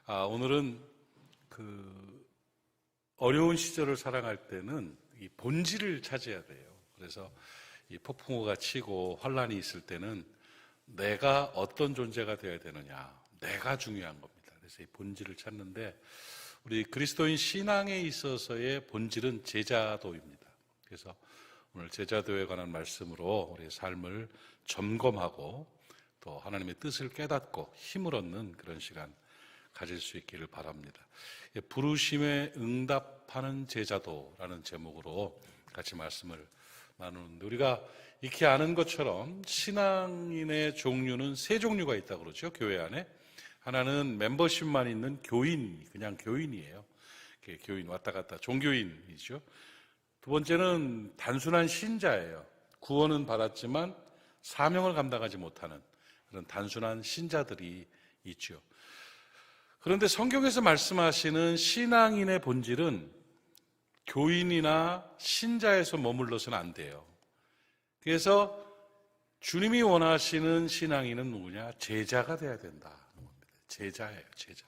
오늘은 어려운 시절을 살아갈 때는 이 본질을 찾아야 돼요. 그래서 이 폭풍우가 치고 환란이 있을 때는 내가 어떤 존재가 되어야 되느냐, 내가 중요한 겁니다. 그래서 이 본질을 찾는데 우리 그리스도인 신앙에 있어서의 본질은 제자도입니다. 그래서 오늘 제자도에 관한 말씀으로 우리의 삶을 점검하고 또 하나님의 뜻을 깨닫고 힘을 얻는 그런 시간 가질 수 있기를 바랍니다. 부르심에 응답하는 제자도라는 제목으로 같이 말씀을 나누는데, 우리가 익히 아는 것처럼 신앙인의 종류는 세 종류가 있다고 그러죠. 교회 안에 하나는 멤버십만 있는 교인, 그냥 교인이에요. 교인 왔다 갔다 종교인이죠. 두 번째는 단순한 신자예요. 구원은 받았지만 사명을 감당하지 못하는 그런 단순한 신자들이 있죠. 그런데 성경에서 말씀하시는 신앙인의 본질은 교인이나 신자에서 머물러서는 안 돼요. 그래서 주님이 원하시는 신앙인은 누구냐? 제자가 돼야 된다. 제자예요, 제자.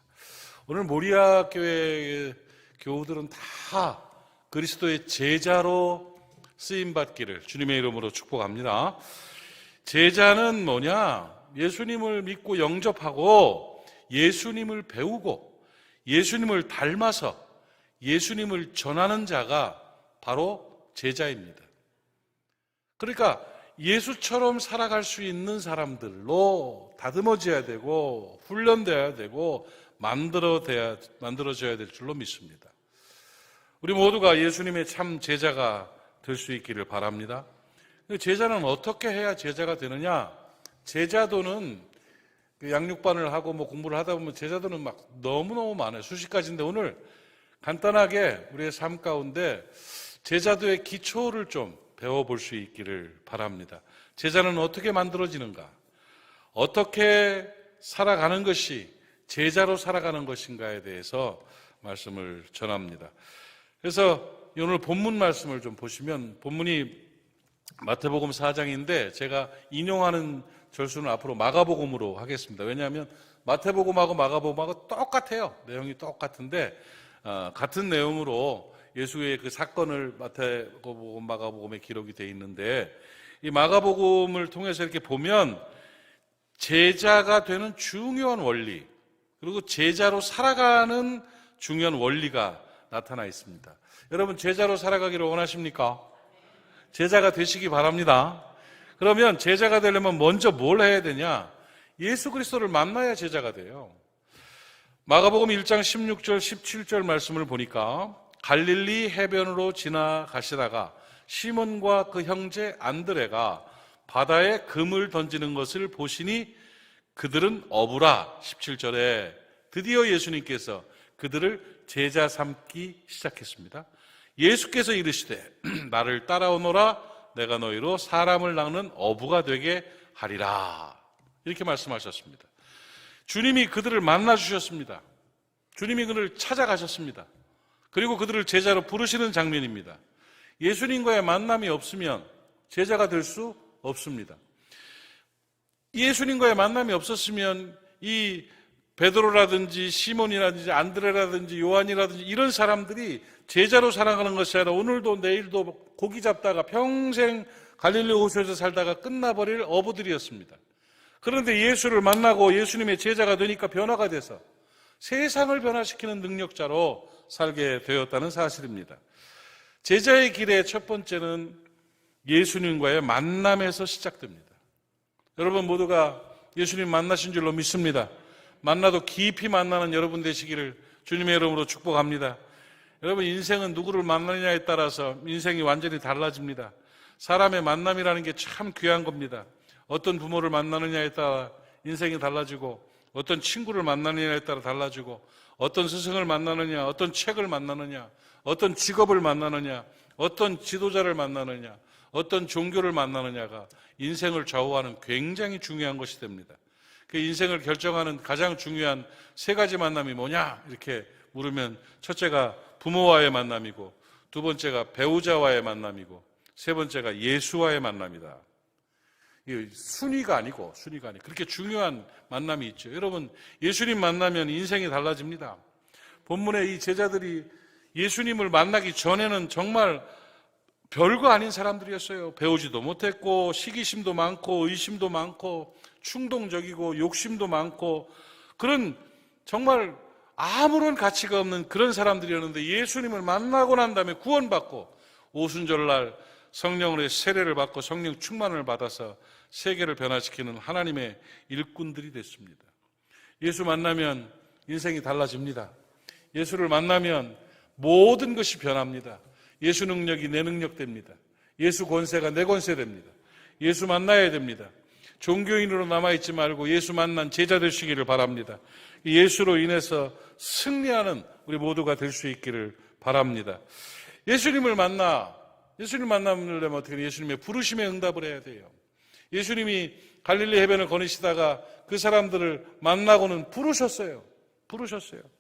오늘 모리아 교회 교우들은 다 그리스도의 제자로 쓰임받기를 주님의 이름으로 축복합니다. 제자는 뭐냐? 예수님을 믿고 영접하고 예수님을 배우고 예수님을 닮아서 예수님을 전하는 자가 바로 제자입니다. 그러니까 예수처럼 살아갈 수 있는 사람들로 다듬어져야 되고 훈련되어야 되고 만들어져야 될 줄로 믿습니다. 우리 모두가 예수님의 참 제자가 될 수 있기를 바랍니다. 제자는 어떻게 해야 제자가 되느냐? 제자도는 양육반을 하고 공부를 하다 보면 제자도는 막 너무너무 많아요. 수십 가지인데 오늘 간단하게 우리의 삶 가운데 제자도의 기초를 좀 배워볼 수 있기를 바랍니다. 제자는 어떻게 만들어지는가? 어떻게 살아가는 것이 제자로 살아가는 것인가에 대해서 말씀을 전합니다. 그래서 오늘 본문 말씀을 좀 보시면, 본문이 마태복음 4장인데 제가 인용하는 절수는 앞으로 마가복음으로 하겠습니다. 왜냐하면 마태복음하고 마가복음하고 똑같아요. 내용이 똑같은데 같은 내용으로 예수의 그 사건을 마태복음, 마가복음에 기록이 되어 있는데, 이 마가복음을 통해서 이렇게 보면 제자가 되는 중요한 원리, 그리고 제자로 살아가는 중요한 원리가 나타나 있습니다. 여러분, 제자로 살아가기를 원하십니까? 제자가 되시기 바랍니다. 그러면 제자가 되려면 먼저 뭘 해야 되냐? 예수 그리스도를 만나야 제자가 돼요. 마가복음 1장 16절 17절 말씀을 보니까 갈릴리 해변으로 지나가시다가 시몬과 그 형제 안드레가 바다에 금을 던지는 것을 보시니 그들은 어부라. 17절에 드디어 예수님께서 그들을 제자 삼기 시작했습니다. 예수께서 이르시되 나를 따라오너라. 내가 너희로 사람을 낚는 어부가 되게 하리라. 이렇게 말씀하셨습니다. 주님이 그들을 만나 주셨습니다. 주님이 그들을 찾아가셨습니다. 그리고 그들을 제자로 부르시는 장면입니다. 예수님과의 만남이 없으면 제자가 될 수 없습니다. 예수님과의 만남이 없었으면 이 베드로라든지 시몬이라든지 안드레라든지 요한이라든지 이런 사람들이 제자로 살아가는 것이 아니라 오늘도 내일도 고기 잡다가 평생 갈릴리 호수에서 살다가 끝나버릴 어부들이었습니다. 그런데 예수를 만나고 예수님의 제자가 되니까 변화가 돼서 세상을 변화시키는 능력자로 살게 되었다는 사실입니다. 제자의 길의 첫 번째는 예수님과의 만남에서 시작됩니다. 여러분 모두가 예수님 만나신 줄로 믿습니다. 만나도 깊이 만나는 여러분 되시기를 주님의 이름으로 축복합니다. 여러분, 인생은 누구를 만나느냐에 따라서 인생이 완전히 달라집니다. 사람의 만남이라는 게 참 귀한 겁니다. 어떤 부모를 만나느냐에 따라 인생이 달라지고, 어떤 친구를 만나느냐에 따라 달라지고, 어떤 스승을 만나느냐, 어떤 책을 만나느냐, 어떤 직업을 만나느냐, 어떤 지도자를 만나느냐, 어떤 종교를 만나느냐가 인생을 좌우하는 굉장히 중요한 것이 됩니다. 그 인생을 결정하는 가장 중요한 세 가지 만남이 뭐냐? 이렇게 물으면 첫째가 부모와의 만남이고, 두 번째가 배우자와의 만남이고, 세 번째가 예수와의 만남이다. 순위가 아니고 그렇게 중요한 만남이 있죠. 여러분, 예수님 만나면 인생이 달라집니다. 본문에 이 제자들이 예수님을 만나기 전에는 정말 별거 아닌 사람들이었어요. 배우지도 못했고 시기심도 많고 의심도 많고 충동적이고 욕심도 많고 그런 정말 아무런 가치가 없는 그런 사람들이었는데 예수님을 만나고 난 다음에 구원받고 오순절날 성령의 세례를 받고 성령 충만을 받아서 세계를 변화시키는 하나님의 일꾼들이 됐습니다. 예수 만나면 인생이 달라집니다. 예수를 만나면 모든 것이 변합니다. 예수 능력이 내 능력 됩니다. 예수 권세가 내 권세 됩니다. 예수 만나야 됩니다. 종교인으로 남아있지 말고 예수 만난 제자 되시기를 바랍니다. 예수로 인해서 승리하는 우리 모두가 될 수 있기를 바랍니다. 예수님을 만나려면 어떻게 해요? 예수님의 부르심에 응답을 해야 돼요. 예수님이 갈릴리 해변을 거니시다가 그 사람들을 만나고는 부르셨어요.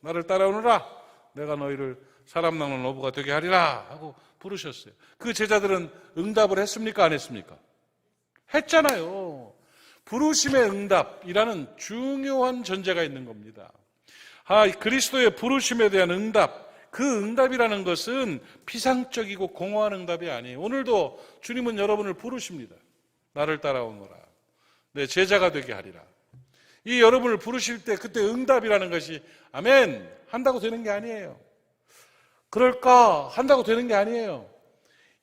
나를 따라오너라. 내가 너희를 사람 낚는 어부가 되게 하리라 하고 부르셨어요. 그 제자들은 응답을 했습니까? 안 했습니까? 했잖아요. 부르심의 응답이라는 중요한 전제가 있는 겁니다. 그리스도의 부르심에 대한 응답, 그 응답이라는 것은 피상적이고 공허한 응답이 아니에요. 오늘도 주님은 여러분을 부르십니다. 나를 따라오너라. 내 제자가 되게 하리라. 이 여러분을 부르실 때 그때 응답이라는 것이 아멘 한다고 되는 게 아니에요. 그럴까 한다고 되는 게 아니에요.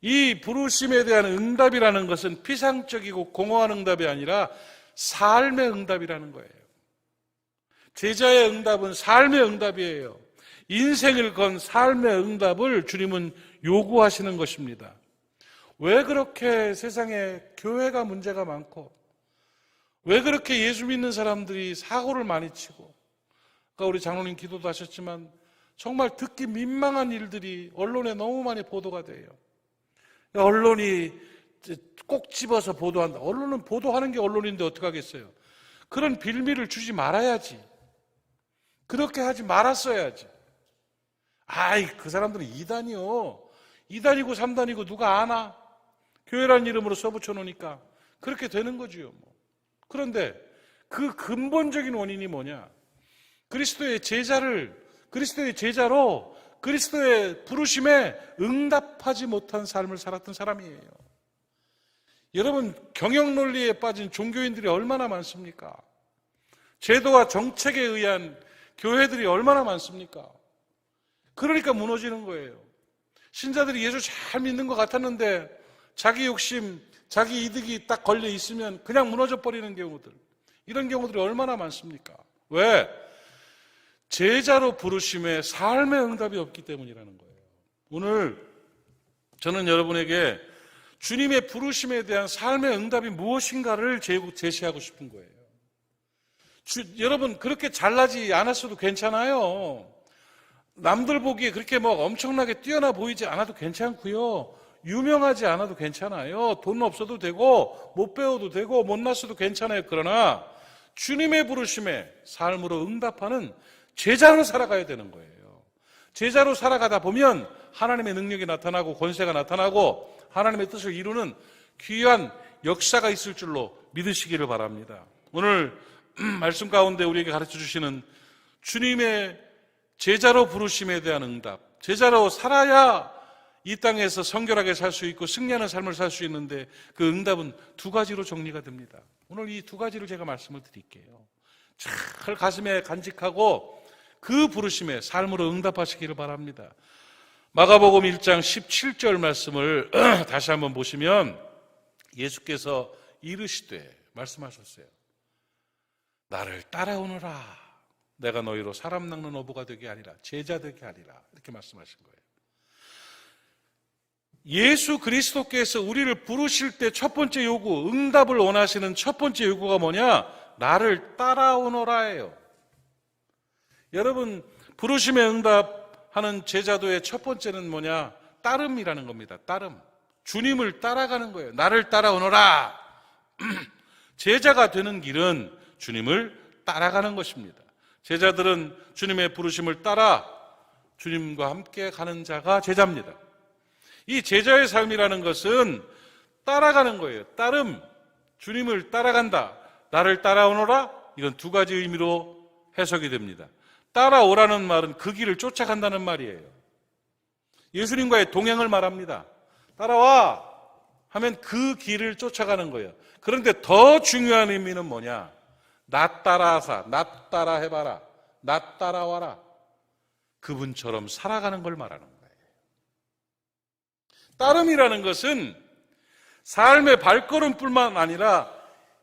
이 부르심에 대한 응답이라는 것은 피상적이고 공허한 응답이 아니라 삶의 응답이라는 거예요. 제자의 응답은 삶의 응답이에요. 인생을 건 삶의 응답을 주님은 요구하시는 것입니다. 왜 그렇게 세상에 교회가 문제가 많고 왜 그렇게 예수 믿는 사람들이 사고를 많이 치고 아까 우리 장로님 기도도 하셨지만 정말 듣기 민망한 일들이 언론에 너무 많이 보도가 돼요. 언론이 꼭 집어서 보도한다. 언론은 보도하는 게 언론인데 어떡하겠어요. 그런 빌미를 주지 말아야지. 그렇게 하지 말았어야지. 그 사람들은 이단이요. 2단이고 3단이고 누가 아나? 교회라는 이름으로 써붙여 놓으니까 그렇게 되는 거지요. 그런데 그 근본적인 원인이 뭐냐? 그리스도의 제자로 그리스도의 부르심에 응답하지 못한 삶을 살았던 사람이에요. 여러분, 경영 논리에 빠진 종교인들이 얼마나 많습니까? 제도와 정책에 의한 교회들이 얼마나 많습니까? 그러니까 무너지는 거예요. 신자들이 예수 잘 믿는 것 같았는데 자기 욕심, 자기 이득이 딱 걸려 있으면 그냥 무너져 버리는 경우들. 이런 경우들이 얼마나 많습니까? 왜? 제자로 부르심에 삶의 응답이 없기 때문이라는 거예요. 오늘 저는 여러분에게 주님의 부르심에 대한 삶의 응답이 무엇인가를 제시하고 싶은 거예요. 여러분, 그렇게 잘나지 않았어도 괜찮아요. 남들 보기에 그렇게 엄청나게 뛰어나 보이지 않아도 괜찮고요. 유명하지 않아도 괜찮아요. 돈 없어도 되고 못 배워도 되고 못났어도 괜찮아요. 그러나 주님의 부르심에 삶으로 응답하는 제자로 살아가야 되는 거예요. 제자로 살아가다 보면 하나님의 능력이 나타나고 권세가 나타나고 하나님의 뜻을 이루는 귀한 역사가 있을 줄로 믿으시기를 바랍니다. 오늘 말씀 가운데 우리에게 가르쳐 주시는 주님의 제자로 부르심에 대한 응답, 제자로 살아야 이 땅에서 성결하게 살 수 있고 승리하는 삶을 살 수 있는데 그 응답은 두 가지로 정리가 됩니다. 오늘 이 두 가지를 제가 말씀을 드릴게요. 잘 가슴에 간직하고 그 부르심에 삶으로 응답하시기를 바랍니다. 마가복음 1장 17절 말씀을 다시 한번 보시면 예수께서 이르시되 말씀하셨어요. 나를 따라오너라. 내가 너희로 사람 낚는 어부가 되게 하리라. 제자 되게 하리라. 이렇게 말씀하신 거예요. 예수 그리스도께서 우리를 부르실 때 첫 번째 요구, 응답을 원하시는 첫 번째 요구가 뭐냐? 나를 따라오너라예요. 여러분, 부르심에 응답하는 제자도의 첫 번째는 뭐냐? 따름이라는 겁니다. 따름. 주님을 따라가는 거예요. 나를 따라오너라. 제자가 되는 길은 주님을 따라가는 것입니다. 제자들은 주님의 부르심을 따라 주님과 함께 가는 자가 제자입니다. 이 제자의 삶이라는 것은 따라가는 거예요. 따름. 주님을 따라간다, 나를 따라오너라, 이건 두 가지 의미로 해석이 됩니다. 따라오라는 말은 그 길을 쫓아간다는 말이에요. 예수님과의 동행을 말합니다. 따라와 하면 그 길을 쫓아가는 거예요. 그런데 더 중요한 의미는 뭐냐? 나 따라하사, 나 따라 해봐라, 나 따라와라. 그분처럼 살아가는 걸 말하는 거예요. 따름이라는 것은 삶의 발걸음뿐만 아니라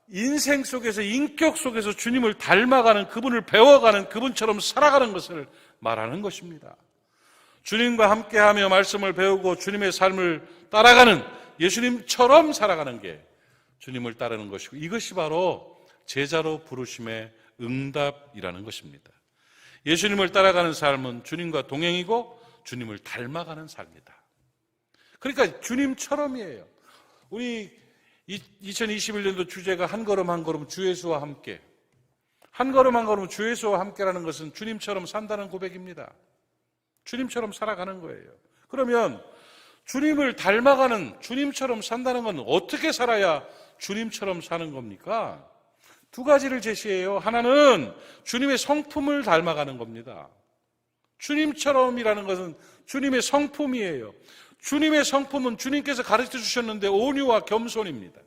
인생 속에서, 인격 속에서 주님을 닮아가는, 그분을 배워가는, 그분처럼 살아가는 것을 말하는 것입니다. 주님과 함께하며 말씀을 배우고 주님의 삶을 따라가는, 예수님처럼 살아가는 게 주님을 따르는 것이고, 이것이 바로 제자로 부르심의 응답이라는 것입니다. 예수님을 따라가는 삶은 주님과 동행이고 주님을 닮아가는 삶이다. 그러니까 주님처럼이에요. 우리 2021년도 주제가 한 걸음 한 걸음 주 예수와 함께. 한 걸음 한 걸음 주 예수와 함께라는 것은 주님처럼 산다는 고백입니다. 주님처럼 살아가는 거예요. 그러면 주님을 닮아가는, 주님처럼 산다는 건 어떻게 살아야 주님처럼 사는 겁니까? 두 가지를 제시해요. 하나는 주님의 성품을 닮아가는 겁니다. 주님처럼이라는 것은 주님의 성품이에요. 주님의 성품은 주님께서 가르쳐 주셨는데 온유와 겸손입니다.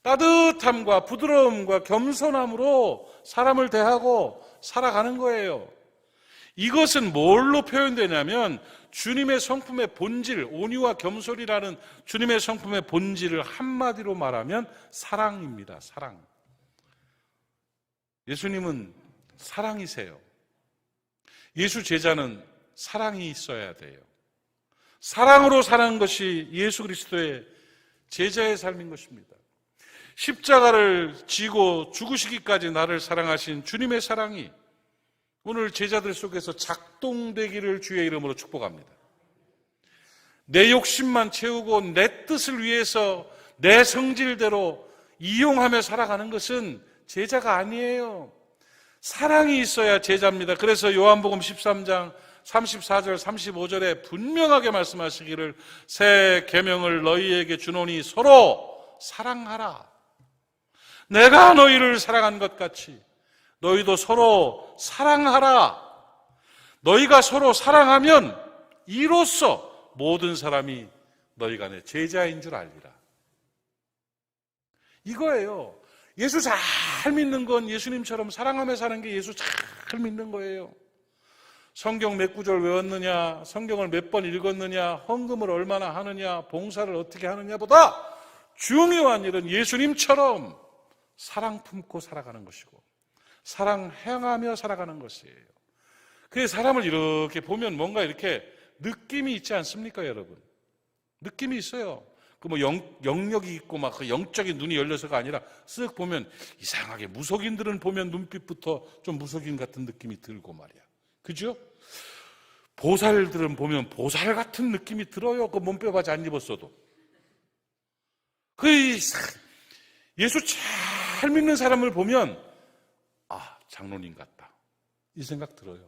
따뜻함과 부드러움과 겸손함으로 사람을 대하고 살아가는 거예요. 이것은 뭘로 표현되냐면 주님의 성품의 본질, 온유와 겸손이라는 주님의 성품의 본질을 한마디로 말하면 사랑입니다. 사랑. 예수님은 사랑이세요. 예수 제자는 사랑이 있어야 돼요. 사랑으로 사는 것이 예수 그리스도의 제자의 삶인 것입니다. 십자가를 지고 죽으시기까지 나를 사랑하신 주님의 사랑이 오늘 제자들 속에서 작동되기를 주의 이름으로 축복합니다. 내 욕심만 채우고 내 뜻을 위해서 내 성질대로 이용하며 살아가는 것은 제자가 아니에요. 사랑이 있어야 제자입니다. 그래서 요한복음 13장 34절 35절에 분명하게 말씀하시기를 새 계명을 너희에게 주노니 서로 사랑하라. 내가 너희를 사랑한 것 같이 너희도 서로 사랑하라. 너희가 서로 사랑하면 이로써 모든 사람이 너희가 내 제자인 줄 알리라. 이거예요. 예수 잘 믿는 건 예수님처럼 사랑하며 사는 게 예수 잘 믿는 거예요. 성경 몇 구절 외웠느냐, 성경을 몇 번 읽었느냐, 헌금을 얼마나 하느냐, 봉사를 어떻게 하느냐보다 중요한 일은 예수님처럼 사랑 품고 살아가는 것이고 사랑 행하며 살아가는 것이에요. 그래서 사람을 이렇게 보면 뭔가 이렇게 느낌이 있지 않습니까, 여러분? 느낌이 있어요. 그 뭐 영역이 있고 막 그 영적인 눈이 열려서가 아니라 쓱 보면 이상하게 무속인들은 보면 눈빛부터 좀 무속인 같은 느낌이 들고 말이야. 그죠? 보살들은 보면 보살 같은 느낌이 들어요. 그 몸빼바지 안 입었어도. 그 예수 잘 믿는 사람을 보면 아, 장로님 같다. 이 생각 들어요.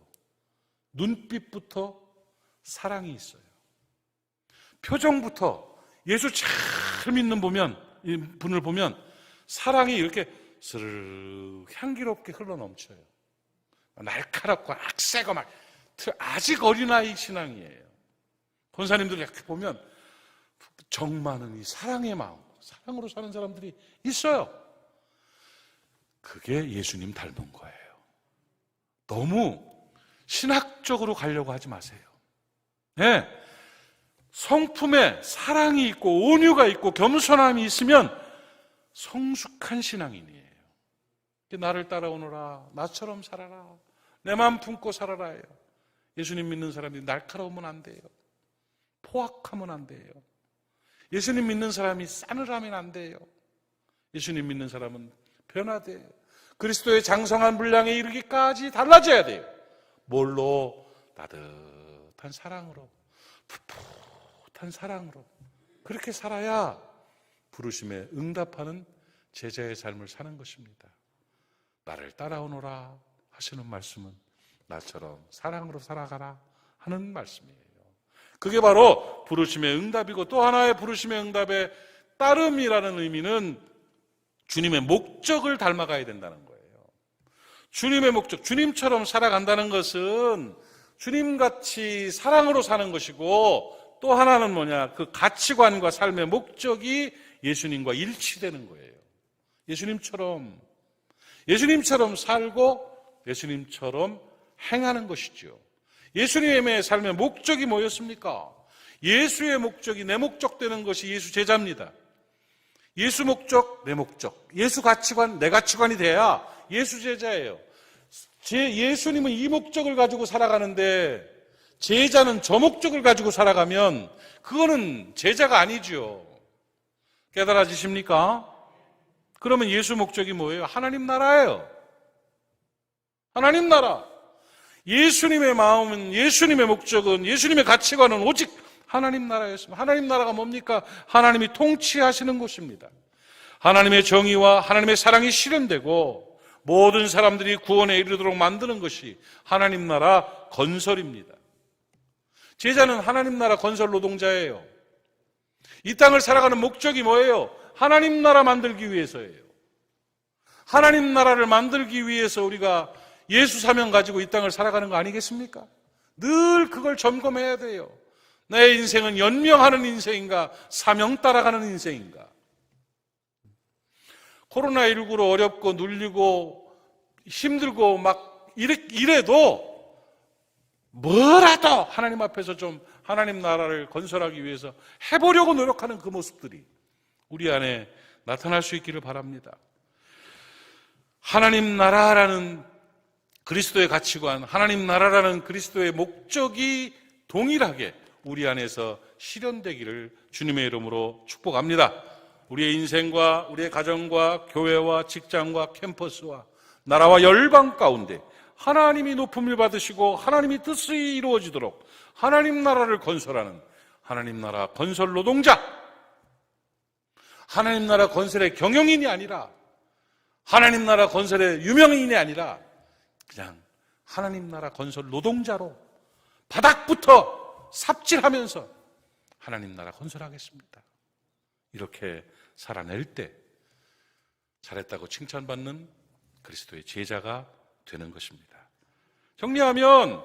눈빛부터 사랑이 있어요. 표정부터 예수 잘 믿는 분을 보면 사랑이 이렇게 스르르 향기롭게 흘러넘쳐요. 날카롭고 악세고 막 아직 어린아이 신앙이에요. 권사님들 이렇게 보면 정 많은 이 사랑의 마음, 사랑으로 사는 사람들이 있어요. 그게 예수님 닮은 거예요. 너무 신학적으로 가려고 하지 마세요. 네. 성품에 사랑이 있고 온유가 있고 겸손함이 있으면 성숙한 신앙인이에요. 나를 따라오너라, 나처럼 살아라, 내 마음 품고 살아라예요. 예수님 믿는 사람이 날카로우면 안 돼요. 포악하면 안 돼요. 예수님 믿는 사람이 싸늘하면 안 돼요. 예수님 믿는 사람은 변화돼요. 그리스도의 장성한 분량에 이르기까지 달라져야 돼요. 뭘로? 따뜻한 사랑으로, 풋풋한 사랑으로. 그렇게 살아야 부르심에 응답하는 제자의 삶을 사는 것입니다. 나를 따라오너라 하시는 말씀은 나처럼 사랑으로 살아가라 하는 말씀이에요. 그게 바로 부르심의 응답이고, 또 하나의 부르심의 응답의 따름이라는 의미는 주님의 목적을 닮아가야 된다는 거예요. 주님의 목적, 주님처럼 살아간다는 것은 주님같이 사랑으로 사는 것이고, 또 하나는 뭐냐, 그 가치관과 삶의 목적이 예수님과 일치되는 거예요. 예수님처럼 살고 예수님처럼 행하는 것이죠. 예수님의 삶의 목적이 뭐였습니까? 예수의 목적이 내 목적 되는 것이 예수 제자입니다. 예수 목적, 내 목적, 예수 가치관, 내 가치관이 돼야 예수 제자예요. 예수님은 이 목적을 가지고 살아가는데 제자는 저 목적을 가지고 살아가면 그거는 제자가 아니죠. 깨달아지십니까? 그러면 예수 목적이 뭐예요? 하나님 나라예요. 하나님 나라. 예수님의 마음은, 예수님의 목적은, 예수님의 가치관은 오직 하나님 나라였습니다. 하나님 나라가 뭡니까? 하나님이 통치하시는 곳입니다. 하나님의 정의와 하나님의 사랑이 실현되고 모든 사람들이 구원에 이르도록 만드는 것이 하나님 나라 건설입니다. 제자는 하나님 나라 건설 노동자예요. 이 땅을 살아가는 목적이 뭐예요? 하나님 나라 만들기 위해서예요. 하나님 나라를 만들기 위해서 우리가 예수 사명 가지고 이 땅을 살아가는 거 아니겠습니까? 늘 그걸 점검해야 돼요. 내 인생은 연명하는 인생인가, 사명 따라가는 인생인가? 코로나19로 어렵고 눌리고 힘들고 막 이래도 뭐라도 하나님 앞에서 좀 하나님 나라를 건설하기 위해서 해보려고 노력하는 그 모습들이 우리 안에 나타날 수 있기를 바랍니다. 하나님 나라라는 그리스도의 가치관, 하나님 나라라는 그리스도의 목적이 동일하게 우리 안에서 실현되기를 주님의 이름으로 축복합니다. 우리의 인생과 우리의 가정과 교회와 직장과 캠퍼스와 나라와 열방 가운데 하나님이 높음을 받으시고 하나님이 뜻이 이루어지도록 하나님 나라를 건설하는 하나님 나라 건설 노동자, 하나님 나라 건설의 경영인이 아니라 하나님 나라 건설의 유명인이 아니라 그냥 하나님 나라 건설 노동자로 바닥부터 삽질하면서 하나님 나라 건설하겠습니다. 이렇게 살아낼 때 잘했다고 칭찬받는 그리스도의 제자가 되는 것입니다. 정리하면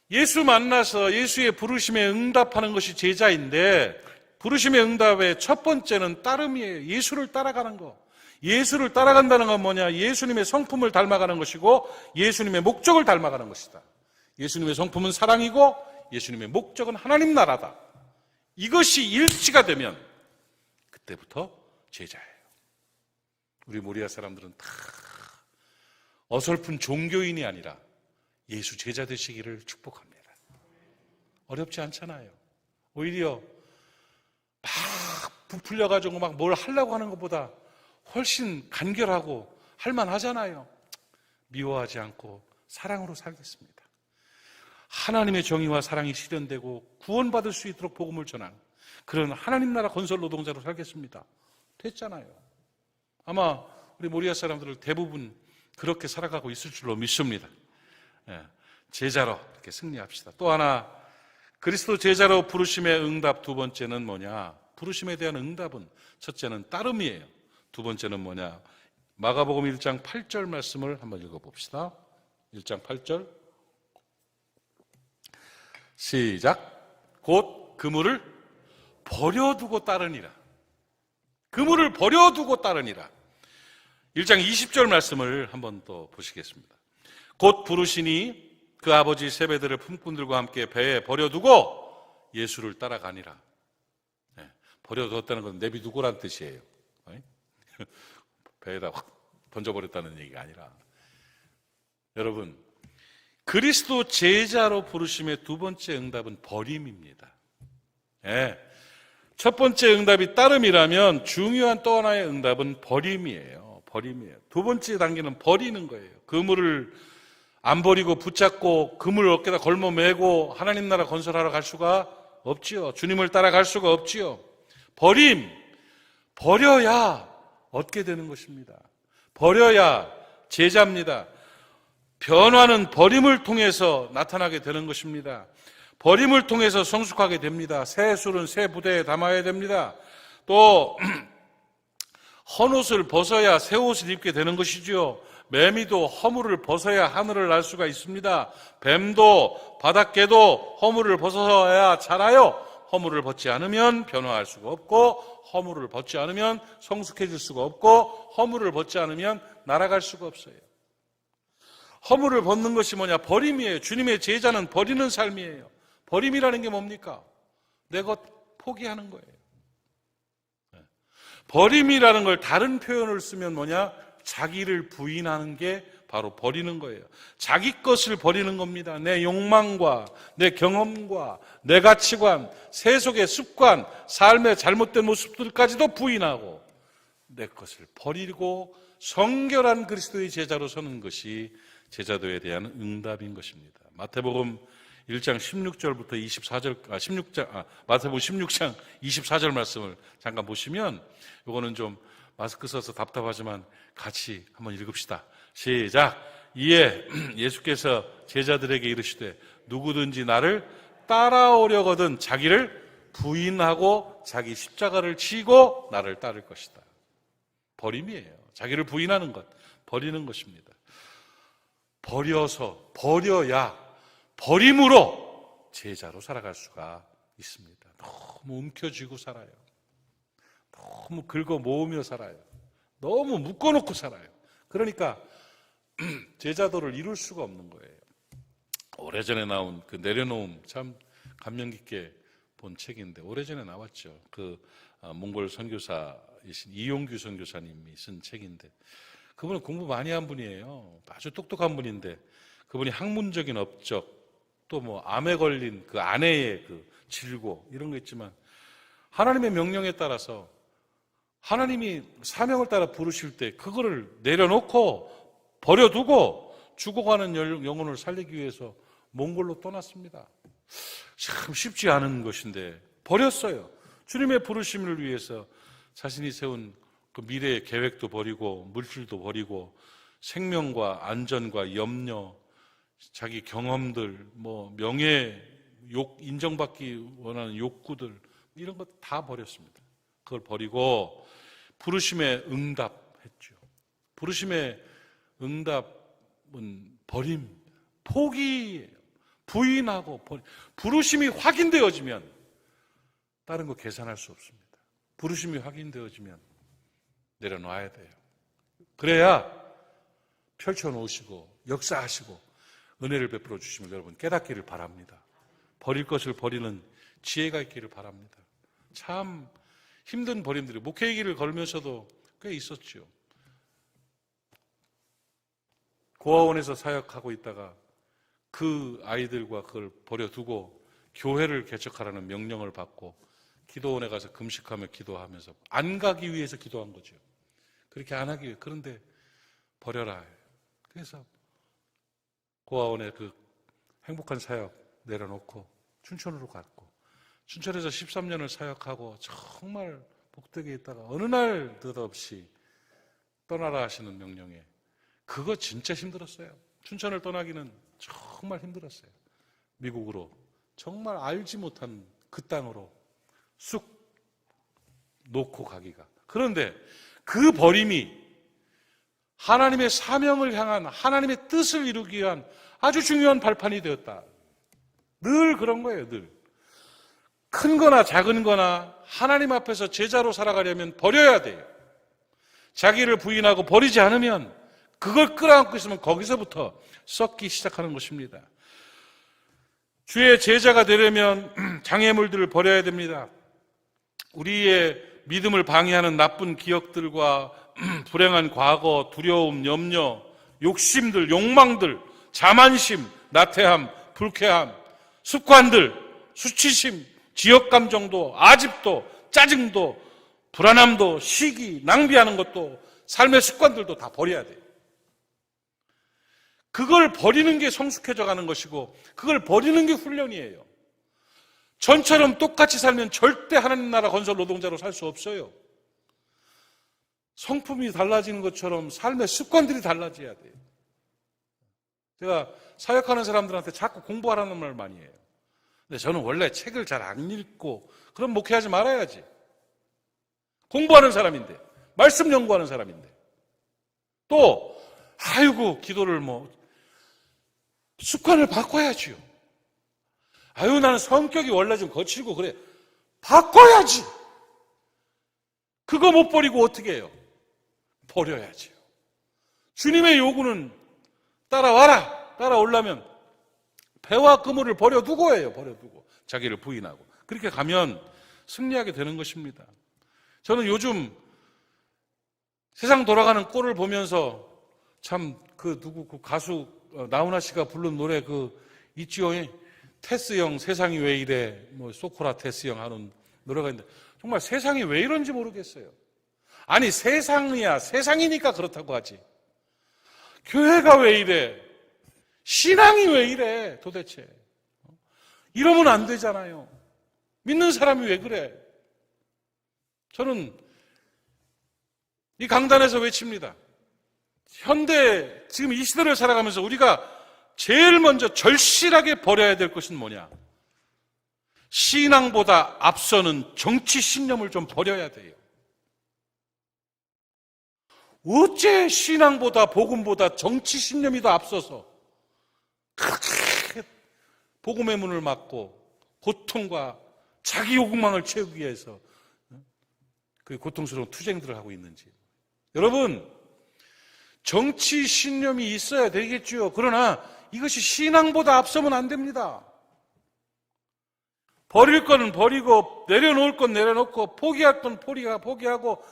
예수 만나서 예수의 부르심에 응답하는 것이 제자인데, 부르심의 응답의 첫 번째는 따름이에요. 예수를 따라가는 거. 예수를 따라간다는 건 뭐냐? 예수님의 성품을 닮아가는 것이고 예수님의 목적을 닮아가는 것이다. 예수님의 성품은 사랑이고 예수님의 목적은 하나님 나라다. 이것이 일치가 되면 그때부터 제자예요. 우리 모리아 사람들은 다 어설픈 종교인이 아니라 예수 제자 되시기를 축복합니다. 어렵지 않잖아요. 오히려 막 부풀려가지고 막 뭘 하려고 하는 것보다 훨씬 간결하고 할만하잖아요. 미워하지 않고 사랑으로 살겠습니다. 하나님의 정의와 사랑이 실현되고 구원받을 수 있도록 복음을 전하는 그런 하나님 나라 건설 노동자로 살겠습니다. 됐잖아요. 아마 우리 모리아 사람들을 대부분 그렇게 살아가고 있을 줄로 믿습니다. 제자로 이렇게 승리합시다. 또 하나, 그리스도 제자로 부르심의 응답 두 번째는 뭐냐? 부르심에 대한 응답은 첫째는 따름이에요. 두 번째는 뭐냐? 마가복음 1장 8절 말씀을 한번 읽어봅시다. 1장 8절 시작. 곧 그물을 버려두고 따르니라. 그물을 버려두고 따르니라. 1장 20절 말씀을 한번 또 보시겠습니다. 곧 부르시니 그 아버지 세베드를 품꾼들과 함께 배에 버려두고 예수를 따라가니라. 버려두었다는 건 내비두고란 뜻이에요. 배에다 확 던져버렸다는 얘기가 아니라, 여러분, 그리스도 제자로 부르심의 두 번째 응답은 버림입니다. 첫 번째 응답이 따름이라면 중요한 또 하나의 응답은 버림이에요. 버림이에요. 두 번째 단계는 버리는 거예요. 그물을 안 버리고 붙잡고 그물 어깨다 걸머 매고 하나님 나라 건설하러 갈 수가 없지요. 주님을 따라갈 수가 없지요. 버림, 버려야 얻게 되는 것입니다. 버려야 제자입니다. 변화는 버림을 통해서 나타나게 되는 것입니다. 버림을 통해서 성숙하게 됩니다. 새 술은 새 부대에 담아야 됩니다. 또 헌옷을 벗어야 새 옷을 입게 되는 것이지요. 매미도 허물을 벗어야 하늘을 날 수가 있습니다. 뱀도 바닷개도 허물을 벗어야 자라요. 허물을 벗지 않으면 변화할 수가 없고, 허물을 벗지 않으면 성숙해질 수가 없고, 허물을 벗지 않으면 날아갈 수가 없어요. 허물을 벗는 것이 뭐냐? 버림이에요. 주님의 제자는 버리는 삶이에요. 버림이라는 게 뭡니까? 내 것 포기하는 거예요. 버림이라는 걸 다른 표현을 쓰면 뭐냐? 자기를 부인하는 게 바로 버리는 거예요. 자기 것을 버리는 겁니다. 내 욕망과 내 경험과 내 가치관, 세속의 습관, 삶의 잘못된 모습들까지도 부인하고 내 것을 버리고 성결한 그리스도의 제자로 서는 것이 제자도에 대한 응답인 것입니다. 마태복음 1장 16절부터 24절, 마태복음 16장 24절 말씀을 잠깐 보시면, 이거는 좀 마스크 써서 답답하지만 같이 한번 읽읍시다. 시작. 이에 예수께서 제자들에게 이르시되 누구든지 나를 따라오려거든 자기를 부인하고 자기 십자가를 지고 나를 따를 것이다. 버림이에요. 자기를 부인하는 것, 버리는 것입니다. 버려야 버림으로 제자로 살아갈 수가 있습니다. 너무 움켜쥐고 살아요. 너무 긁어 모으며 살아요. 너무 묶어놓고 살아요. 그러니까 제자도를 이룰 수가 없는 거예요. 오래전에 나온 그 내려놓음, 참 감명 깊게 본 책인데, 오래전에 나왔죠. 그 몽골 선교사이신 이용규 선교사님이 쓴 책인데, 그분은 공부 많이 한 분이에요. 아주 똑똑한 분인데, 그분이 학문적인 업적, 또 뭐 암에 걸린 그 아내의 그 질고 이런 거 있지만, 하나님의 명령에 따라서 하나님이 사명을 따라 부르실 때 그거를 내려놓고 버려두고 죽어가는 영혼을 살리기 위해서 몽골로 떠났습니다. 참 쉽지 않은 것인데 버렸어요. 주님의 부르심을 위해서 자신이 세운 그 미래의 계획도 버리고 물질도 버리고 생명과 안전과 염려, 자기 경험들, 뭐 명예, 인정받기 원하는 욕구들, 이런 것 다 버렸습니다. 그걸 버리고 부르심에 응답했죠. 부르심의 응답은 버림, 포기예요. 부인하고 부르심이 확인되어지면 다른 거 계산할 수 없습니다. 부르심이 확인되어지면 내려놔야 돼요. 그래야 펼쳐놓으시고 역사하시고 은혜를 베풀어 주시면 여러분 깨닫기를 바랍니다. 버릴 것을 버리는 지혜가 있기를 바랍니다. 참 힘든 버림들이 목회의 길을 걸면서도 꽤 있었죠. 고아원에서 사역하고 있다가 그 아이들과 그걸 버려두고 교회를 개척하라는 명령을 받고 기도원에 가서 금식하며 기도하면서 안 가기 위해서 기도한 거죠. 그렇게 안 하기 위해. 그런데 버려라. 그래서 고아원의 그 행복한 사역 내려놓고 춘천으로 갔고, 춘천에서 13년을 사역하고 정말 복되게 있다가 어느 날 느닷없이 떠나라 하시는 명령에, 그거 진짜 힘들었어요. 춘천을 떠나기는 정말 힘들었어요. 미국으로 정말 알지 못한 그 땅으로 쑥 놓고 가기가. 그런데 그 버림이 하나님의 사명을 향한, 하나님의 뜻을 이루기 위한 아주 중요한 발판이 되었다. 늘 그런 거예요. 늘 큰 거나 작은 거나 하나님 앞에서 제자로 살아가려면 버려야 돼요. 자기를 부인하고 버리지 않으면, 그걸 끌어안고 있으면 거기서부터 썩기 시작하는 것입니다. 주의 제자가 되려면 장애물들을 버려야 됩니다. 우리의 믿음을 방해하는 나쁜 기억들과 불행한 과거, 두려움, 염려, 욕심들, 욕망들, 자만심, 나태함, 불쾌함, 습관들, 수치심, 지역감정도, 아집도, 짜증도, 불안함도, 시기, 낭비하는 것도, 삶의 습관들도 다 버려야 돼요. 그걸 버리는 게 성숙해져 가는 것이고, 그걸 버리는 게 훈련이에요. 전처럼 똑같이 살면 절대 하나님 나라 건설 노동자로 살 수 없어요. 성품이 달라지는 것처럼 삶의 습관들이 달라져야 돼요. 제가 사역하는 사람들한테 자꾸 공부하라는 말 많이 해요. 근데 저는 원래 책을 잘 안 읽고, 그럼 목회하지 말아야지. 공부하는 사람인데 말씀 연구하는 사람인데. 또 아이고 기도를 습관을 바꿔야지요. 아유 나는 성격이 원래 좀 거칠고 그래. 바꿔야지. 그거 못 버리고 어떻게 해요? 버려야지요. 주님의 요구는 따라와라. 따라오려면 배와 그물을 버려두고 해요. 버려두고. 자기를 부인하고. 그렇게 가면 승리하게 되는 것입니다. 저는 요즘 세상 돌아가는 꼴을 보면서 참 그 가수 나훈아 씨가 부른 노래 있지요. 테스 형 세상이 왜 이래 소크라테스 형 하는 노래가 있는데 정말 세상이 왜 이런지 모르겠어요. 아니 세상이니까 그렇다고 하지. 교회가 왜 이래? 신앙이 왜 이래 도대체? 이러면 안 되잖아요. 믿는 사람이 왜 그래? 저는 이 강단에서 외칩니다. 현대 지금 이 시대를 살아가면서 우리가 제일 먼저 절실하게 버려야 될 것은 뭐냐? 신앙보다 앞서는 정치 신념을 좀 버려야 돼요. 어째 신앙보다 복음보다 정치 신념이 더 앞서서 그렇게 복음의 문을 막고 고통과 자기 욕망을 채우기 위해서 그 고통스러운 투쟁들을 하고 있는지. 여러분, 정치 신념이 있어야 되겠죠. 그러나 이것이 신앙보다 앞서면 안 됩니다. 버릴 건 버리고 내려놓을 건 내려놓고 포기할 건 포기하고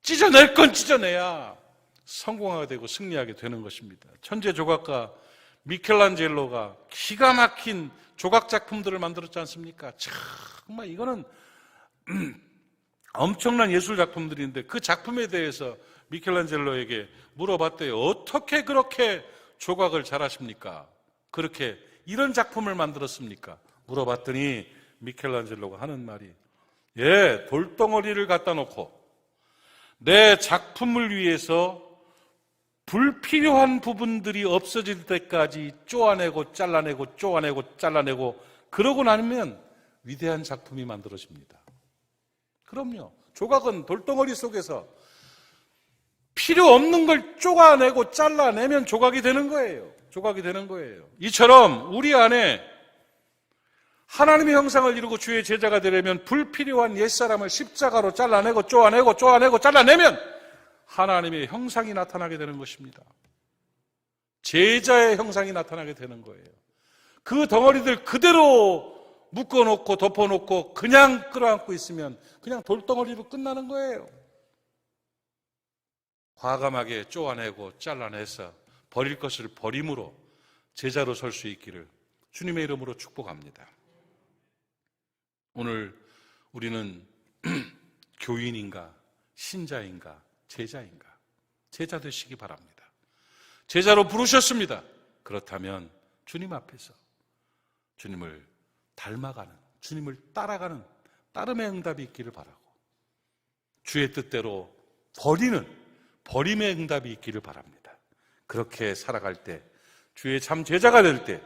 찢어낼 건 찢어내야 성공하게 되고 승리하게 되는 것입니다. 천재 조각가 미켈란젤로가 기가 막힌 조각 작품들을 만들었지 않습니까? 정말 이거는 엄청난 예술 작품들인데 그 작품에 대해서 미켈란젤로에게 물어봤대요. 어떻게 그렇게 조각을 잘하십니까? 그렇게 이런 작품을 만들었습니까? 물어봤더니 미켈란젤로가 하는 말이 돌덩어리를 갖다 놓고 내 작품을 위해서 불필요한 부분들이 없어질 때까지 쪼아내고 잘라내고 그러고 나면 위대한 작품이 만들어집니다. 그럼요. 조각은 돌덩어리 속에서 필요 없는 걸 쪼아내고 잘라내면 조각이 되는 거예요. 조각이 되는 거예요. 이처럼 우리 안에 하나님의 형상을 이루고 주의 제자가 되려면 불필요한 옛사람을 십자가로 잘라내고 쪼아내고 잘라내면 하나님의 형상이 나타나게 되는 것입니다. 제자의 형상이 나타나게 되는 거예요. 그 덩어리들 그대로 묶어놓고 덮어놓고 그냥 끌어안고 있으면 그냥 돌덩어리로 끝나는 거예요. 과감하게 쪼아내고 잘라내서 버릴 것을 버림으로 제자로 설 수 있기를 주님의 이름으로 축복합니다. 오늘 우리는 교인인가 신자인가 제자인가? 제자 되시기 바랍니다. 제자로 부르셨습니다. 그렇다면 주님 앞에서 주님을 닮아가는, 주님을 따라가는 따름의 응답이 있기를 바라고 주의 뜻대로 버림의 응답이 있기를 바랍니다. 그렇게 살아갈 때 주의 참 제자가 될 때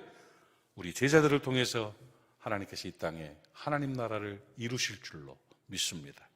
우리 제자들을 통해서 하나님께서 이 땅에 하나님 나라를 이루실 줄로 믿습니다.